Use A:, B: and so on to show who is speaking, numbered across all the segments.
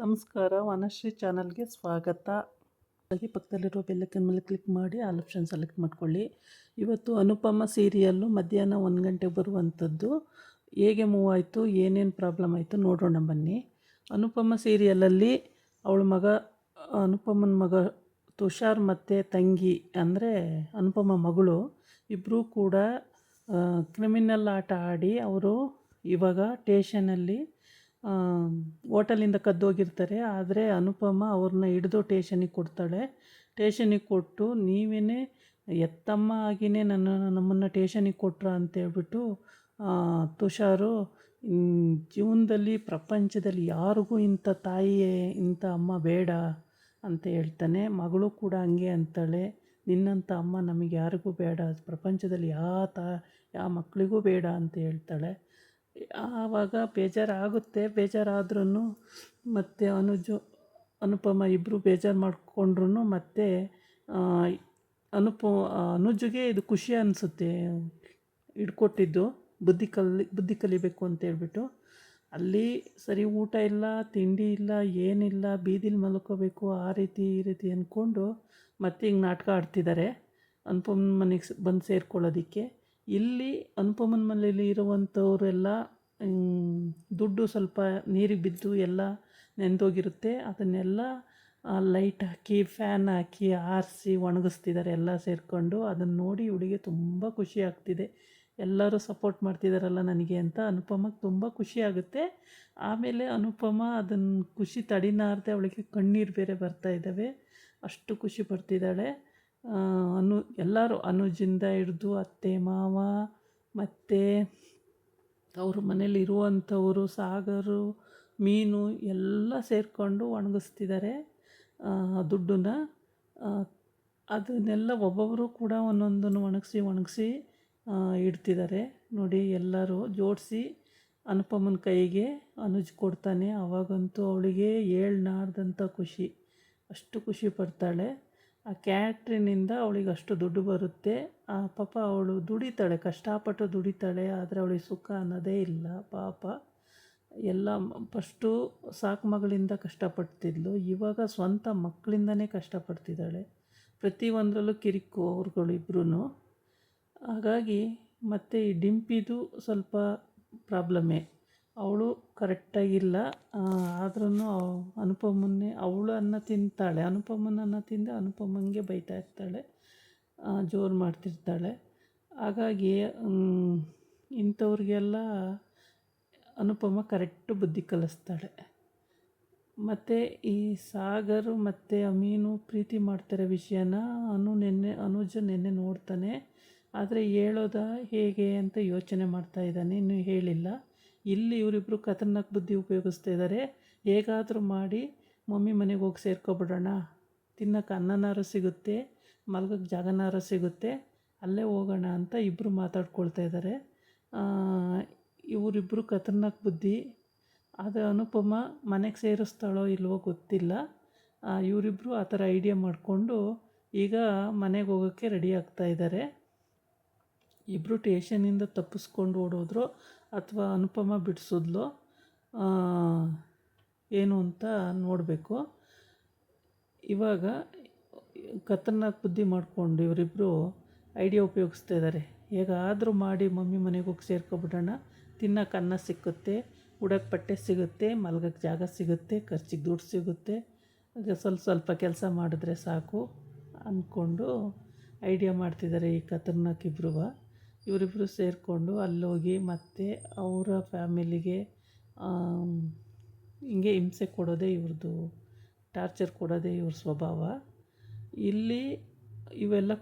A: ನಮಸ್ಕಾರ, ವನಶ್ರೀ ಚಾನಲ್ಗೆ ಸ್ವಾಗತ. ಹಾಗೆ ಪಕ್ಕದಲ್ಲಿರೋ ಬೆಲ್ಲೈಕನ್ ಮೇಲೆ ಕ್ಲಿಕ್ ಮಾಡಿ ಆಲ್ ಆಪ್ಷನ್ ಸೆಲೆಕ್ಟ್ ಮಾಡ್ಕೊಳ್ಳಿ. ಇವತ್ತು ಅನುಪಮ ಸೀರಿಯಲ್ಲು ಮಧ್ಯಾಹ್ನ 1 ಗಂಟೆಗೆ ಬರುವಂಥದ್ದು. ಹೇಗೆ ಮೂವ್ ಆಯಿತು, ಏನೇನು ಪ್ರಾಬ್ಲಮ್ ಆಯಿತು ನೋಡೋಣ ಬನ್ನಿ. ಅನುಪಮ ಸೀರಿಯಲಲ್ಲಿ ಅನುಪಮನ ಮಗ ತುಷಾರ್ ಮತ್ತು ತಂಗಿ ಅಂದರೆ ಅನುಪಮ ಮಗಳು ಇಬ್ಬರೂ ಕೂಡ ಕ್ರಿಮಿನಲ್ ಆಟ ಆಡಿ ಅವರು ಇವಾಗ ಟೇಷನಲ್ಲಿ ಹೋಟೆಲಿಂದ ಕದ್ದೋಗಿರ್ತಾರೆ. ಆದರೆ ಅನುಪಮ ಅವ್ರನ್ನ ಹಿಡಿದು ಟೇಷನಿಗೆ ಕೊಡ್ತಾಳೆ. ಟೇಷನಿಗೆ ಕೊಟ್ಟು ನೀವೇ ಎತ್ತಮ್ಮ ಆಗಿಯೇ ನಮ್ಮನ್ನು ಟೇಷನಿಗೆ ಕೊಟ್ರ ಅಂತೇಳ್ಬಿಟ್ಟು ತುಷಾರು ಜೀವನದಲ್ಲಿ ಪ್ರಪಂಚದಲ್ಲಿ ಯಾರಿಗೂ ಇಂಥ ತಾಯಿಯೇ ಇಂಥ ಅಮ್ಮ ಬೇಡ ಅಂತ ಹೇಳ್ತಾನೆ. ಮಗಳು ಕೂಡ ಹಂಗೆ ಅಂತಾಳೆ, ನಿನ್ನಂಥ ಅಮ್ಮ ನಮಗೆ ಯಾರಿಗೂ ಬೇಡ, ಪ್ರಪಂಚದಲ್ಲಿ ಯಾವ ಮಕ್ಕಳಿಗೂ ಬೇಡ ಅಂತ ಹೇಳ್ತಾಳೆ. ಆವಾಗ ಬೇಜಾರಾದ್ರೂ ಮತ್ತು ಅನುಪಮ ಇಬ್ಬರು ಬೇಜಾರು ಮಾಡಿಕೊಂಡ್ರು. ಮತ್ತು ಅನುಜ್ಗೆ ಇದು ಖುಷಿ ಅನಿಸುತ್ತೆ, ಹಿಡ್ಕೊಟ್ಟಿದ್ದು ಬುದ್ಧಿ ಕಲಿಬೇಕು ಅಂತೇಳ್ಬಿಟ್ಟು. ಅಲ್ಲಿ ಸರಿ ಊಟ ಇಲ್ಲ, ತಿಂಡಿ ಇಲ್ಲ, ಏನಿಲ್ಲ, ಬೀದಿಲಿ ಮಲ್ಕೋಬೇಕು, ಆ ರೀತಿ ಈ ರೀತಿ ಅಂದ್ಕೊಂಡು ಮತ್ತೆ ಹಿಂಗೆ ನಾಟಕ ಆಡ್ತಿದ್ದಾರೆ ಅನುಪಮನ ಮನೆಗೆ ಬಂದು ಸೇರ್ಕೊಳ್ಳೋದಕ್ಕೆ. ಇಲ್ಲಿ ಅನುಪಮನ ಮನೇಲಿ ಇರುವಂಥವರೆಲ್ಲ ದುಡ್ಡು ಸ್ವಲ್ಪ ನೀರಿಗೆ ಬಿದ್ದು ಎಲ್ಲ ನೆಂದೋಗಿರುತ್ತೆ. ಅದನ್ನೆಲ್ಲ ಲೈಟ್ ಹಾಕಿ ಫ್ಯಾನ್ ಹಾಕಿ ಆರಿಸಿ ಒಣಗಿಸ್ತಿದ್ದಾರೆ ಎಲ್ಲ ಸೇರಿಕೊಂಡು. ಅದನ್ನು ನೋಡಿ ಇವಳಿಗೆ ತುಂಬ ಖುಷಿ ಆಗ್ತಿದೆ. ಎಲ್ಲರೂ ಸಪೋರ್ಟ್ ಮಾಡ್ತಿದ್ದಾರಲ್ಲ ನನಗೆ ಅಂತ ಅನುಪಮಗೆ ತುಂಬ ಖುಷಿಯಾಗುತ್ತೆ. ಆಮೇಲೆ ಅನುಪಮ ಅದನ್ನು ಖುಷಿ ತಡಿನಾರದೆ ಅವಳಿಗೆ ಕಣ್ಣೀರು ಬೇರೆ ಬರ್ತಾ ಇದ್ದಾವೆ, ಅಷ್ಟು ಖುಷಿ ಪಡ್ತಿದ್ದಾಳೆ. ಎಲ್ಲರೂ ಅನುಜಿಂದ ಹಿಡಿದು ಅತ್ತೆ ಮಾವ ಮತ್ತು ಅವ್ರ ಮನೇಲಿ ಇರುವಂಥವರು ಸಾಗರು ಮೀನು ಎಲ್ಲ ಸೇರಿಕೊಂಡು ಒಣಗಿಸ್ತಿದ್ದಾರೆ ದುಡ್ಡನ್ನ. ಅದನ್ನೆಲ್ಲ ಒಬ್ಬೊಬ್ಬರು ಕೂಡ ಒಂದೊಂದನ್ನು ಒಣಗಿಸಿ ಇಡ್ತಿದ್ದಾರೆ ನೋಡಿ. ಎಲ್ಲರೂ ಜೋಡಿಸಿ ಅನುಪಮನ ಕೈಗೆ ಅನುಜ್ ಕೊಡ್ತಾನೆ. ಅವಾಗಂತೂ ಅವಳಿಗೆ ಏಳ್ನಾಡ್ದಂಥ ಖುಷಿ, ಅಷ್ಟು ಖುಷಿ ಪಡ್ತಾಳೆ. ಆ ಕ್ಯಾಟ್ರಿನಿಂದ ಅವಳಿಗೆ ಅಷ್ಟು ದುಡ್ಡು ಬರುತ್ತೆ. ಪಾಪ ಅವಳು ದುಡಿತಾಳೆ, ಕಷ್ಟಪಟ್ಟು ದುಡಿತಾಳೆ, ಆದರೆ ಅವಳಿಗೆ ಸುಖ ಅನ್ನೋದೇ ಇಲ್ಲ ಪಾಪ. ಎಲ್ಲ ಫಸ್ಟು ಸಾಕು ಮಗಳಿಂದ ಕಷ್ಟಪಡ್ತಿದ್ಲು, ಇವಾಗ ಸ್ವಂತ ಮಕ್ಕಳಿಂದನೇ ಕಷ್ಟಪಡ್ತಿದ್ದಾಳೆ. ಪ್ರತಿಯೊಂದರಲ್ಲೂ ಕಿರಿಕು ಅವ್ರುಗಳು ಇಬ್ಬರೂ. ಹಾಗಾಗಿ ಮತ್ತು ಈ ಡಿಂಪಿದು ಸ್ವಲ್ಪ ಪ್ರಾಬ್ಲಮ್ಮೇ, ಅವಳು ಕರೆಕ್ಟಾಗಿಲ್ಲ. ಆದ್ರೂ ಅವಳು ಅನ್ನ ತಿಂತಾಳೆ, ಅನುಪಮನ ಅನ್ನ ತಿಂದು ಅನುಪಮಂಗೆ ಬೈತಾ ಇರ್ತಾಳೆ, ಜೋರು ಮಾಡ್ತಿರ್ತಾಳೆ. ಹಾಗಾಗಿ ಇಂಥವ್ರಿಗೆಲ್ಲ ಅನುಪಮ ಕರೆಕ್ಟು ಬುದ್ಧಿ ಕಲಿಸ್ತಾಳೆ. ಮತ್ತು ಈ ಸಾಗರು ಮತ್ತು ಅಮೀನು ಪ್ರೀತಿ ಮಾಡ್ತಿರೋ ವಿಷಯನ ಅನುಜ ನೆನ್ನೆ ನೋಡ್ತಾನೆ. ಆದರೆ ಹೇಳೋದ ಹೇಗೆ ಅಂತ ಯೋಚನೆ ಮಾಡ್ತಾ ಇದ್ದಾನೆ, ಇನ್ನೂ ಹೇಳಿಲ್ಲ. ಇಲ್ಲಿ ಇವರಿಬ್ಬರು ಖತರ್ನಾಕ್ ಬುದ್ಧಿ ಉಪಯೋಗಿಸ್ತಾ ಇದ್ದಾರೆ. ಹೇಗಾದರೂ ಮಾಡಿ ಮಮ್ಮಿ ಮನೆಗೆ ಹೋಗಿ ಸೇರ್ಕೊಬಿಡೋಣ, ತಿನ್ನೋಕೆ ಅನ್ನನಾರು ಸಿಗುತ್ತೆ, ಮಲ್ಗೋಕ್ಕೆ ಜಾಗನಾರು ಸಿಗುತ್ತೆ, ಅಲ್ಲೇ ಹೋಗೋಣ ಅಂತ ಇಬ್ಬರು ಮಾತಾಡ್ಕೊಳ್ತಾ ಇದ್ದಾರೆ. ಇವರಿಬ್ಬರು ಖತರ್ನಾಕ್ ಬುದ್ಧಿ. ಆದರೆ ಅನುಪಮ ಮನೆಗೆ ಸೇರಿಸ್ತಾಳೋ ಇಲ್ವೋ ಗೊತ್ತಿಲ್ಲ. ಇವರಿಬ್ಬರು ಆ ಥರ ಐಡಿಯಾ ಮಾಡಿಕೊಂಡು ಈಗ ಮನೆಗೆ ಹೋಗೋಕ್ಕೆ ರೆಡಿ ಆಗ್ತಾಯಿದ್ದಾರೆ. ಇಬ್ಬರು ಟೇಷನಿಂದ ತಪ್ಪಿಸ್ಕೊಂಡು ಓಡೋದ್ರು ಅಥವಾ ಅನುಪಮ ಬಿಡಿಸಿದ್ಲು ಏನು ಅಂತ ನೋಡಬೇಕು. ಇವಾಗ ಖತರ್ನಾಕ್ ಬುದ್ಧಿ ಮಾಡಿಕೊಂಡು ಇವರಿಬ್ಬರು ಐಡಿಯಾ ಉಪಯೋಗಿಸ್ತಾ ಇದ್ದಾರೆ. ಹೇಗಾದರೂ ಮಾಡಿ ಮಮ್ಮಿ ಮನೆಗೆ ಹೋಗಿ ಸೇರ್ಕೊಬಿಡೋಣ, ತಿನ್ನೋಕೆ ಅನ್ನ ಸಿಕ್ಕುತ್ತೆ, ಉಡೋಕ್ಕೆ ಬಟ್ಟೆ ಸಿಗುತ್ತೆ, ಮಲ್ಗೋಕ್ಕೆ ಜಾಗ ಸಿಗುತ್ತೆ, ಖರ್ಚಿಗೆ ದುಡ್ಡು ಸಿಗುತ್ತೆ, ಆಗ ಸ್ವಲ್ಪ ಕೆಲಸ ಮಾಡಿದ್ರೆ ಸಾಕು ಅಂದ್ಕೊಂಡು ಐಡಿಯಾ ಮಾಡ್ತಿದ್ದಾರೆ ಈ ಖತರ್ನಾಕ್ ಇಬ್ಬರು. ಇವರಿಬ್ಬರು ಸೇರಿಕೊಂಡು ಅಲ್ಲೋಗಿ ಮತ್ತು ಅವರ ಫ್ಯಾಮಿಲಿಗೆ ಹಿಂಗೆ ಹಿಂಸೆ ಕೊಡೋದೇ ಇವ್ರದ್ದು, ಟಾರ್ಚರ್ ಕೊಡೋದೇ ಇವ್ರ ಸ್ವಭಾವ. ಇಲ್ಲಿ ಇವೆಲ್ಲ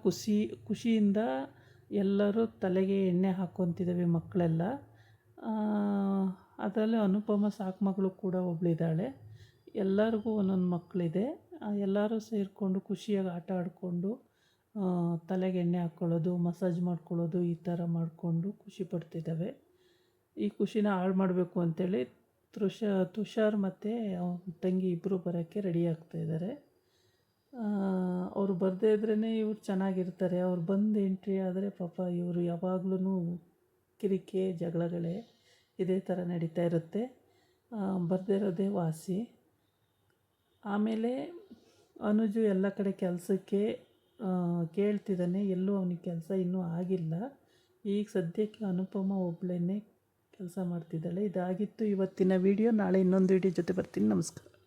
A: ಖುಷಿಯಿಂದ ಎಲ್ಲರೂ ತಲೆಗೆ ಎಣ್ಣೆ ಹಾಕ್ಕೊತಿದ್ದಾವೆ ಮಕ್ಕಳೆಲ್ಲ. ಅದರಲ್ಲಿ ಅನುಪಮ ಸಾಕು ಮಗಳು ಕೂಡ ಒಬ್ಬಳಿದ್ದಾಳೆ. ಎಲ್ಲರಿಗೂ ಒಂದೊಂದು ಮಕ್ಕಳಿದೆ. ಎಲ್ಲರೂ ಸೇರಿಕೊಂಡು ಖುಷಿಯಾಗಿ ಆಟ ಆಡಿಕೊಂಡು ತಲೆಗೆ ಎಣ್ಣೆ ಹಾಕ್ಕೊಳ್ಳೋದು, ಮಸಾಜ್ ಮಾಡ್ಕೊಳ್ಳೋದು, ಈ ಥರ ಮಾಡಿಕೊಂಡು ಖುಷಿ ಪಡ್ತಿದ್ದಾವೆ. ಈ ಖುಷಿನ ಹಾಳು ಮಾಡಬೇಕು ಅಂಥೇಳಿ ತುಷಾರ್ ಮತ್ತು ತಂಗಿ ಇಬ್ಬರು ಬರೋಕ್ಕೆ ರೆಡಿ ಆಗ್ತಾಯಿದ್ದಾರೆ. ಅವರು ಬರದೇ ಇದ್ರೇ ಇವ್ರು ಚೆನ್ನಾಗಿರ್ತಾರೆ. ಅವ್ರು ಬಂದು ಎಂಟ್ರಿ ಆದರೆ ಪಾಪ ಇವರು ಯಾವಾಗ್ಲೂ ಕಿರಿಕೆ ಜಗಳಗಳೇ ಇದೇ ಥರ ನಡೀತಾ ಇರುತ್ತೆ. ಬರದೇ ಇರೋದೇ ವಾಸಿ. ಆಮೇಲೆ ಅನುಜು ಎಲ್ಲ ಕಡೆ ಕೆಲಸಕ್ಕೆ ಕೇಳ್ತಿದ್ದಾನೆ, ಎಲ್ಲೂ ಅವನಿಗೆ ಕೆಲಸ ಇನ್ನೂ ಆಗಿಲ್ಲ. ಈಗ ಸದ್ಯಕ್ಕೆ ಅನುಪಮ ಒಬ್ಬಳೇ ಕೆಲಸ ಮಾಡ್ತಿದ್ದಾಳೆ. ಇದಾಗಿತ್ತು ಇವತ್ತಿನ ವಿಡಿಯೋ. ನಾಳೆ ಇನ್ನೊಂದು ವಿಡಿಯೋ ಜೊತೆ ಬರ್ತೀನಿ. ನಮಸ್ಕಾರ.